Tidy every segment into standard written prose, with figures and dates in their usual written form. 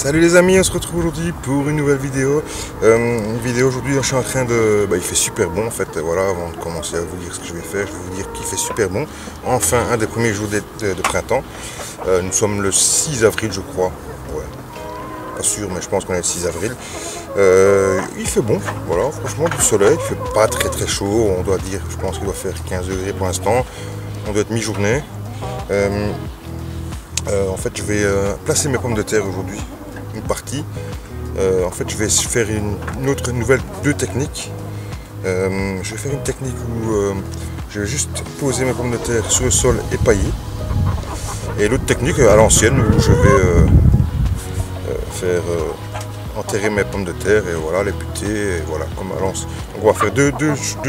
Salut les amis, on se retrouve aujourd'hui pour une nouvelle vidéo. Aujourd'hui, je suis en train de... il fait super bon en fait, voilà, avant de commencer à vous dire ce que je vais faire, je vais vous dire qu'il fait super bon. Enfin, un des premiers jours de printemps. Nous sommes le 6 avril je crois. Ouais, pas sûr, mais je pense qu'on est le 6 avril. Il fait bon, voilà, franchement du soleil, il fait pas très chaud, on doit dire, je pense qu'il doit faire 15 degrés pour l'instant. On doit être mi-journée. En fait, je vais placer mes pommes de terre aujourd'hui, une partie. En fait, je vais faire une nouvelle deux techniques. Je vais faire une technique où je vais juste poser mes pommes de terre sur le sol et pailler. Et l'autre technique à l'ancienne où je vais faire enterrer mes pommes de terre et voilà, les buter, et voilà, comme à l'ancienne. Donc on va faire deux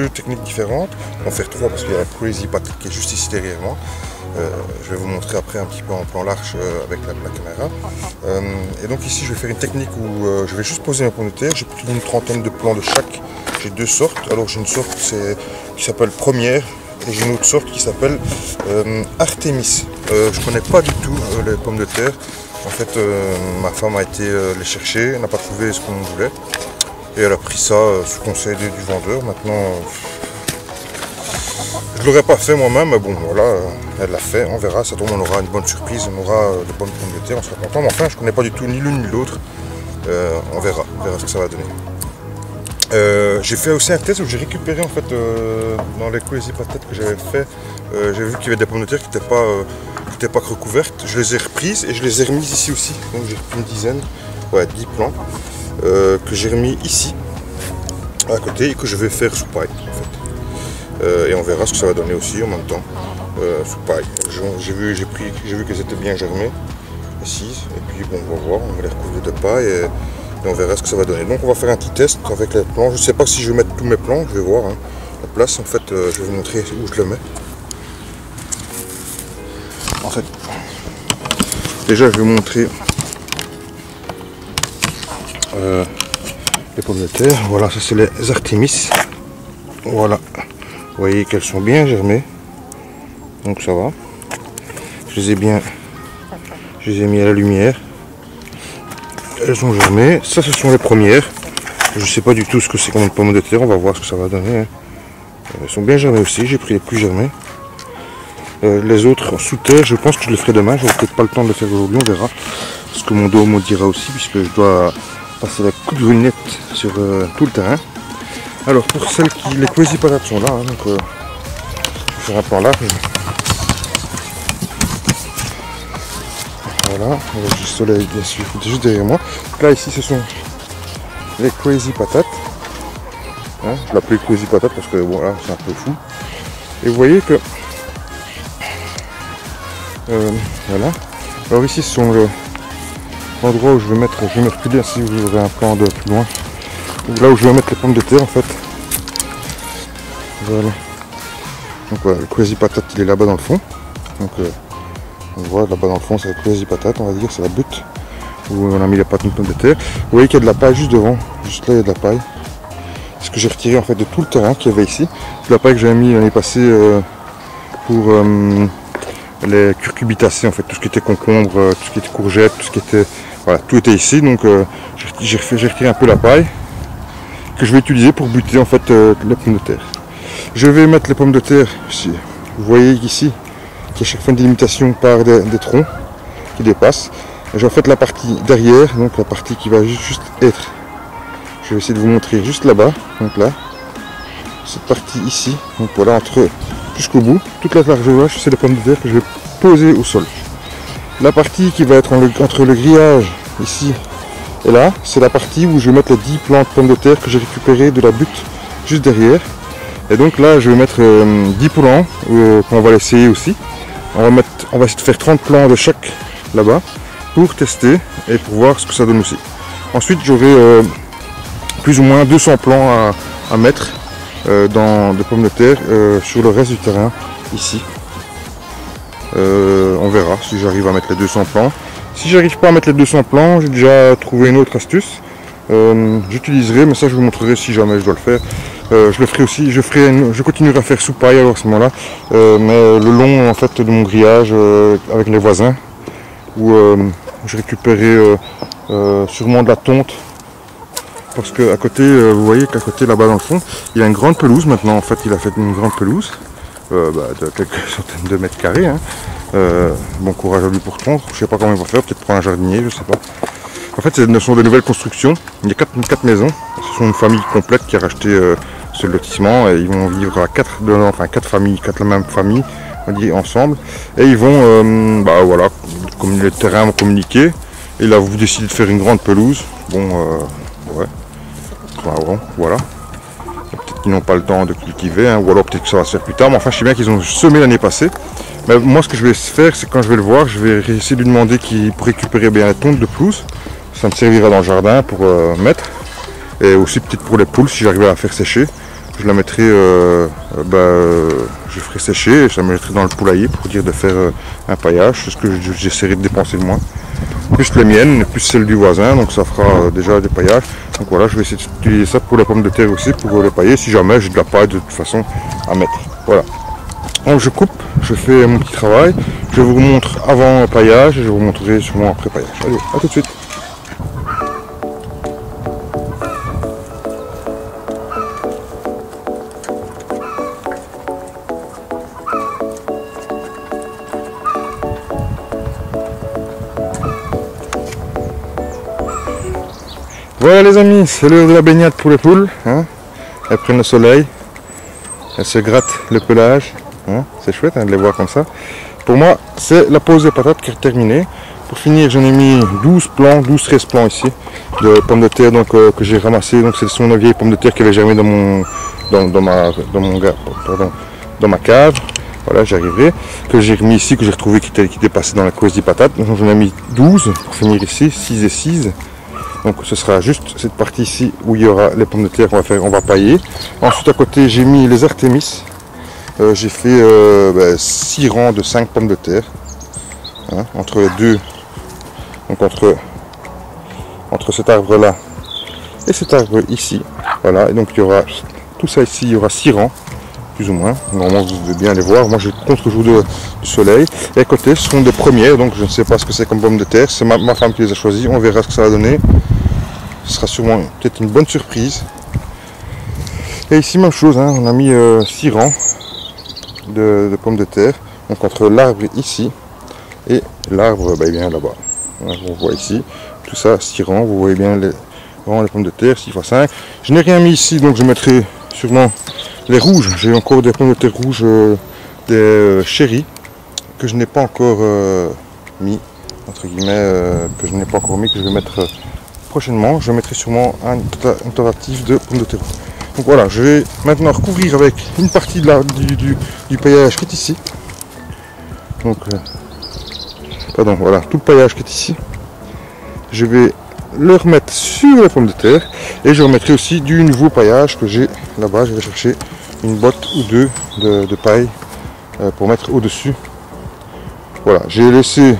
techniques différentes. On va faire trois parce qu'il y a la Crazy Patate qui est juste ici derrière moi. Je vais vous montrer après un petit peu en plan large avec la caméra. Et donc ici je vais faire une technique où je vais juste poser mes pommes de terre. J'ai pris une trentaine de plants de chaque. J'ai deux sortes. Alors j'ai une sorte qui s'appelle Première et j'ai une autre sorte qui s'appelle Artemis. Je connais pas du tout les pommes de terre. En fait ma femme a été les chercher, elle n'a pas trouvé ce qu'on voulait. Et elle a pris ça sous conseil du vendeur. Maintenant je l'aurais pas fait moi-même, mais bon voilà, elle l'a fait, on verra, ça tombe, on aura une bonne surprise, on aura de bonnes pommes de terre, on sera content, mais enfin je connais pas du tout ni l'une ni l'autre, on verra ce que ça va donner. J'ai fait aussi un test où j'ai récupéré en fait dans les Crazy Patates que j'avais fait, j'ai vu qu'il y avait des pommes de terre qui n'étaient pas recouvertes, je les ai reprises et je les ai remises ici aussi, donc j'ai repris une dizaine, ouais 10 plants, que j'ai remis ici, à côté, et que je vais faire sous paille en fait. Et on verra ce que ça va donner aussi en même temps sous paille. J'ai vu qu'elles étaient bien germées ici, et puis bon, on va voir, on va les recouvrir de paille et on verra ce que ça va donner. Donc on va faire un petit test avec les plants. Je ne sais pas si je vais mettre tous mes plants, je vais voir hein. La place en fait, je vais vous montrer où je le mets. En fait, déjà je vais vous montrer les pommes de terre. Voilà, ça c'est les Artemis. Voilà. Vous voyez qu'elles sont bien germées, donc ça va. Je les ai mis à la lumière. Elles sont germées. Ça, ce sont les premières. Je ne sais pas du tout ce que c'est comme une pomme de terre. On va voir ce que ça va donner. Hein. Elles sont bien germées aussi. J'ai pris les plus germées. Les autres sous terre, je pense que je les ferai demain. Je n'aurai peut-être pas le temps de le faire aujourd'hui. On verra ce que mon dos me dira aussi, puisque je dois passer la coupe de lunette sur tout le terrain. Alors pour celles qui, les Crazy Patates sont là, hein, donc je vais faire un plan large. Voilà, avec du soleil bien sûr, juste derrière moi. Là ici ce sont les Crazy Patates. Hein, je l'appelle Crazy Patate parce que voilà, c'est un peu fou. Et vous voyez que voilà. Alors ici ce sont l'endroit où je vais me reculer si vous aurez un plan de plus loin. Là où je vais mettre les pommes de terre en fait. Voilà. Donc voilà, le Crazy Patate il est là-bas dans le fond. Donc on voit là-bas dans le fond c'est le Crazy Patate, on va dire, c'est la butte où on a mis les pommes de terre. Vous voyez qu'il y a de la paille juste devant, juste là il y a de la paille. C'est ce que j'ai retiré en fait de tout le terrain qu'il y avait ici. C'est la paille que j'avais mis l'année passée pour les curcubitacées en fait, tout ce qui était concombre, tout ce qui était courgette, tout ce qui était. Voilà, tout était ici, donc j'ai retiré un peu la paille que je vais utiliser pour buter en fait les pommes de terre. Je vais mettre les pommes de terre ici. Vous voyez ici qu'il y a chaque fois une délimitation par des troncs qui dépassent. Et je vais faire la partie derrière, donc la partie qui va juste être. Je vais essayer de vous montrer juste là-bas, donc là, cette partie ici, donc voilà, jusqu'au bout, toute la largeur, c'est les pommes de terre que je vais poser au sol. La partie qui va être entre le grillage ici et là, c'est la partie où je vais mettre les 10 plants de pommes de terre que j'ai récupéré de la butte juste derrière. Et donc là, je vais mettre 10 plants qu'on va l'essayer aussi. On va essayer de faire 30 plants de chaque là-bas pour tester et pour voir ce que ça donne aussi. Ensuite, j'aurai plus ou moins 200 plants à mettre dans des pommes de terre sur le reste du terrain ici. On verra si j'arrive à mettre les 200 plants. Si j'arrive pas à mettre les 200 plants, j'ai déjà trouvé une autre astuce. J'utiliserai, mais ça je vous montrerai si jamais je dois le faire. Je le ferai aussi, je continuerai à faire sous paille à ce moment-là, mais le long en fait de mon grillage avec les voisins, où J'ai récupéré sûrement de la tonte. Parce qu'à côté, vous voyez qu'à côté là-bas dans le fond, il y a une grande pelouse maintenant. En fait, il a fait une grande pelouse de quelques centaines de mètres carrés. Hein. Bon courage à lui pour prendre. Je sais pas comment il va faire, peut-être prendre un jardinier, je sais pas. En fait, ce sont des nouvelles constructions. Il y a 4 maisons. Ce sont une famille complète qui a racheté ce lotissement. Et ils vont vivre à 4 familles, 4 la même famille, on dit ensemble. Et ils vont, voilà, comme les terrains vont communiquer. Et là, vous décidez de faire une grande pelouse. Bon, ouais. Bon, voilà. Peut-être qu'ils n'ont pas le temps de cultiver, hein, ou alors peut-être que ça va se faire plus tard. Mais enfin, je sais bien qu'ils ont semé l'année passée. Mais moi, ce que je vais faire, c'est quand je vais le voir, je vais essayer de lui demander pour récupérer bien la tonte de pelouse. Ça me servira dans le jardin pour mettre. Et aussi peut-être pour les poules, si j'arrive à la faire sécher. Je la mettrai, je ferai sécher et je la mettrai dans le poulailler pour dire de faire un paillage. C'est ce que j'essaierai de dépenser le moins. Plus les miennes, plus celles du voisin, donc ça fera déjà des paillages. Donc voilà, je vais essayer d'utiliser ça pour les pommes de terre aussi, pour les pailler, si jamais j'ai de la paille de toute façon à mettre. Voilà. Donc je coupe, je fais mon petit travail, je vous montre avant paillage et je vous montrerai sûrement après paillage. Allez, à tout de suite. Voilà les amis, c'est l'heure de la baignade pour les poules. Hein. Elles prennent le soleil, elles se grattent le pelage. Hein. C'est chouette de les voir comme ça. Pour moi, c'est la pause des patates qui est terminée. Pour finir, j'en ai mis 12-13 plants ici de pommes de terre donc, que j'ai ramassées. Donc ce sont nos vieilles pommes de terre qui avaient germé dans ma cave. Voilà, j'y arriverai. Que j'ai remis ici, que j'ai retrouvé qui était passé dans la cause des patates. Donc j'en ai mis 12 pour finir ici, 6 et 6. Donc ce sera juste cette partie ici où il y aura les pommes de terre qu'on va faire, on va pailler. Ensuite à côté j'ai mis les artémis. J'ai fait 6 rangs de 5 pommes de terre. Hein, entre les deux. Donc entre cet arbre là et cet arbre ici. Voilà, et donc il y aura tout ça ici, il y aura 6 rangs, plus ou moins. Normalement vous devez bien les voir. Moi je compte le jour du soleil. Et à côté ce sont des premières, donc je ne sais pas ce que c'est comme pommes de terre. C'est ma femme qui les a choisies, on verra ce que ça va donner. Ce sera sûrement peut-être une bonne surprise. Et ici même chose, hein, on a mis 6 rangs de pommes de terre. Donc entre l'arbre ici et l'arbre bien là-bas. On voit ici, tout ça 6 rangs, vous voyez bien les rangs des pommes de terre, 6 x 5. Je n'ai rien mis ici, donc je mettrai sûrement les rouges. J'ai encore des pommes de terre rouges, des chéris, que je n'ai pas encore mis, entre guillemets, que je n'ai pas encore mis, que je vais mettre prochainement. Je mettrai sûrement une tentative de pommes de terre. Donc voilà, je vais maintenant recouvrir avec une partie du paillage qui est ici. Donc, pardon, voilà, tout le paillage qui est ici. Je vais le remettre sur les pommes de terre et je remettrai aussi du nouveau paillage que j'ai là-bas. Je vais chercher une botte ou deux de paille pour mettre au-dessus. Voilà, j'ai laissé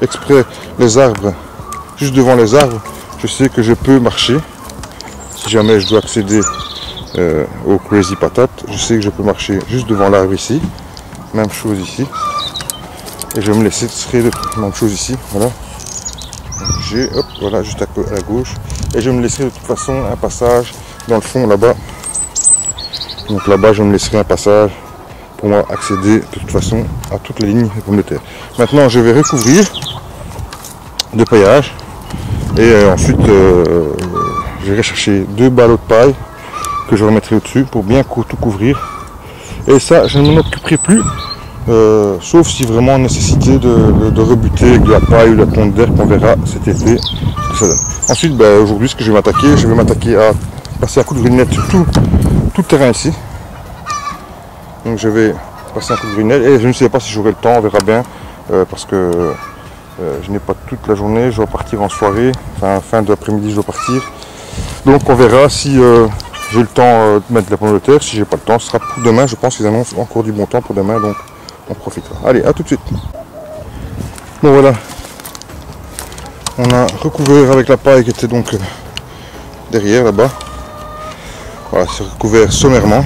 exprès les arbres juste devant les arbres. Je sais que je peux marcher. Si jamais je dois accéder au Crazy Patate, je sais que je peux marcher juste devant l'arbre ici. Même chose ici. Et je vais me laisser tirer de même chose ici. Voilà. J'ai, hop, voilà, juste à gauche. Et je me laisserai de toute façon un passage dans le fond là-bas. Donc là-bas, je me laisserai un passage pour moi accéder de toute façon à toutes les lignes des pommes de terre. Maintenant, je vais recouvrir de paillage. Et ensuite, je vais chercher 2 ballots de paille que je remettrai au-dessus pour bien tout couvrir. Et ça, je ne m'en occuperai plus, sauf si vraiment nécessité de rebuter avec de la paille ou de la tonte d'air qu'on verra cet été ce que ça donne. Ensuite, aujourd'hui, ce que je vais m'attaquer à passer un coup de grunette sur tout le terrain ici. Donc je vais passer un coup de grunette et je ne sais pas si j'aurai le temps, on verra bien, parce que je n'ai pas toute la journée, je dois partir en soirée, enfin fin de l'après-midi je dois partir. Donc on verra si j'ai le temps de mettre la pomme de terre, si j'ai pas le temps, ce sera pour demain, je pense qu'ils annoncent encore du bon temps pour demain, donc on profitera. Allez, à tout de suite. Bon voilà, on a recouvert avec la paille qui était donc derrière là-bas. Voilà, c'est recouvert sommairement.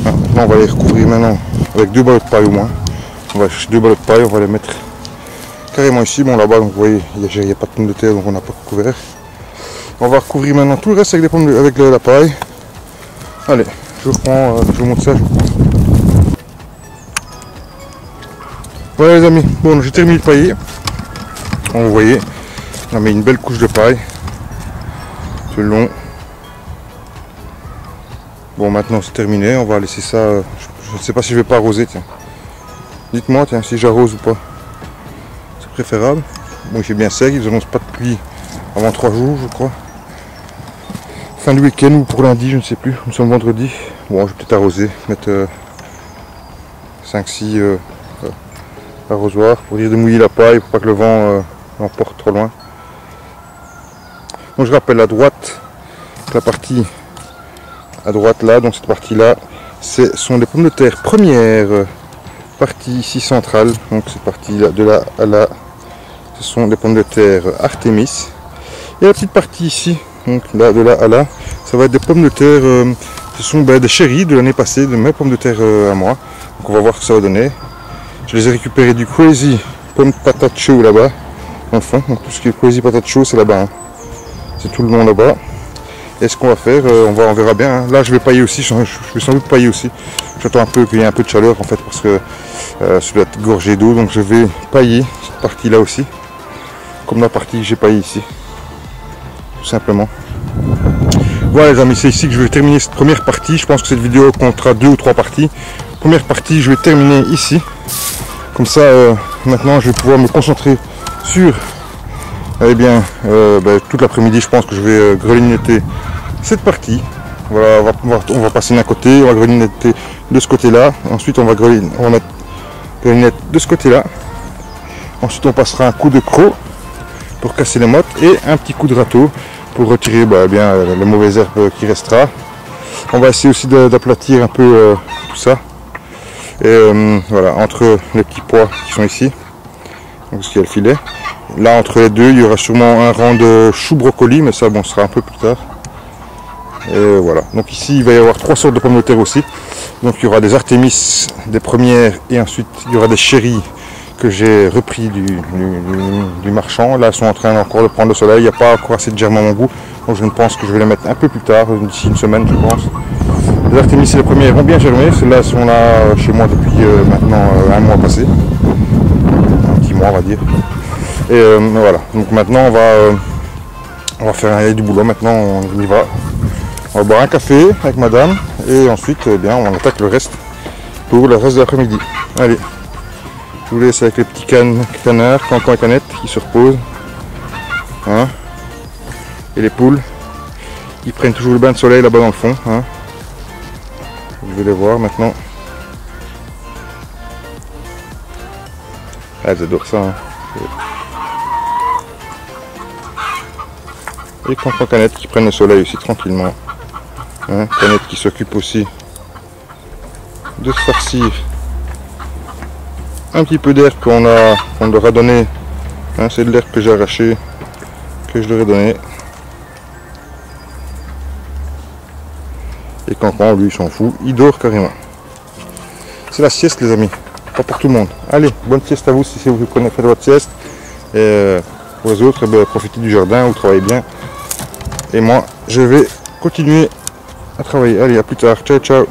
Maintenant on va les recouvrir maintenant avec 2 ballots de paille au moins. On va chercher 2 ballots de paille, on va les mettre carrément ici. Bon, là-bas, donc vous voyez, il n'y a pas de pommes de terre, donc on n'a pas recouvert. On va recouvrir maintenant tout le reste avec des pommes avec la paille. Allez, je reprends, je vous montre ça. Voilà les amis, bon, j'ai terminé de pailler. Vous voyez, on a mis une belle couche de paille. C'est long. Bon, maintenant c'est terminé, on va laisser ça. Je ne sais pas si je vais pas arroser, tiens. Dites-moi, tiens, si j'arrose ou pas. C'est préférable. Bon, il fait bien sec, ils annoncent pas de pluie avant 3 jours, je crois. Fin du week-end ou pour lundi, je ne sais plus. Nous sommes vendredi. Bon, je vais peut-être arroser, mettre 5-6 arrosoirs pour dire de mouiller la paille, pour pas que le vent l'emporte trop loin. Donc je rappelle à droite, la partie à droite là, donc cette partie là, ce sont des pommes de terre première partie ici centrale, donc cette partie là, de là à là, ce sont des pommes de terre Artemis. Et la petite partie ici, donc là, de là à là, ça va être des pommes de terre, ce sont des chéris de l'année passée, de mes pommes de terre à moi. Donc on va voir ce que ça va donner. Je les ai récupérés du Crazy Pomme Patate Show là-bas, dans le fond. Donc tout ce qui est Crazy Patate Show, c'est là-bas. Hein. C'est tout le monde là-bas. Et ce qu'on va faire, on verra bien. Hein. Là, je vais pailler aussi. Je vais sans doute pailler aussi. J'attends un peu qu'il y ait un peu de chaleur en fait, parce que ça doit être gorgé d'eau. Donc je vais pailler cette partie-là aussi, comme la partie que j'ai paillée ici, tout simplement. Voilà les amis, c'est ici que je vais terminer cette première partie. Je pense que cette vidéo comptera 2 ou 3 parties. Première partie, je vais terminer ici. Comme ça, maintenant, je vais pouvoir me concentrer sur, toute l'après-midi. Je pense que je vais grelignoter cette partie. Voilà, on va passer d'un côté, on va grelignoter de ce côté-là. Ensuite, on va mettre grelignoter de ce côté-là. Ensuite, on passera un coup de croc pour casser les mottes et un petit coup de râteau pour retirer les mauvaises herbes qui restera. On va essayer aussi d'aplatir un peu tout ça. Et voilà, entre les petits pois qui sont ici, donc ce qu'il y a le filet. Là, entre les deux, il y aura sûrement un rang de chou brocoli, mais ça, bon, ce sera un peu plus tard. Et voilà. Donc ici, il va y avoir 3 sortes de pommes de terre aussi. Donc il y aura des Artemis, des premières, et ensuite il y aura des chéris que j'ai repris du marchand. Là, elles sont en train encore de prendre le soleil. Il n'y a pas encore assez de germes à mon goût. Donc je ne pense que je vais les mettre un peu plus tard, d'ici une semaine, je pense. Les Artemis et les premières ont bien germé. Celles-là sont là chez moi depuis maintenant un mois passé. Un petit mois, on va dire. Et voilà. Donc maintenant, on va faire du boulot. Maintenant, on y va. On va boire un café avec madame. Et ensuite, on attaque le reste pour le reste de l'après-midi. Allez. Je vous laisse avec les petits canards, cancans et canettes qui se reposent. Hein, et les poules. Ils prennent toujours le bain de soleil là-bas dans le fond. Hein. Je vais les voir maintenant. Ah, elles adorent ça. Hein. Et cancans canettes qui prennent le soleil aussi tranquillement. Hein. Canettes qui s'occupent aussi de se farcir un petit peu d'herbe qu'on leur a donné. Hein, c'est de l'herbe que j'ai arraché, que je leur ai donné. Et Cancan, lui, il s'en fout, il dort carrément. C'est la sieste les amis, pas pour tout le monde. Allez, bonne sieste à vous si vous faites votre sieste. Et pour les autres, profitez du jardin, vous travaillez bien. Et moi, je vais continuer à travailler. Allez, à plus tard, ciao ciao.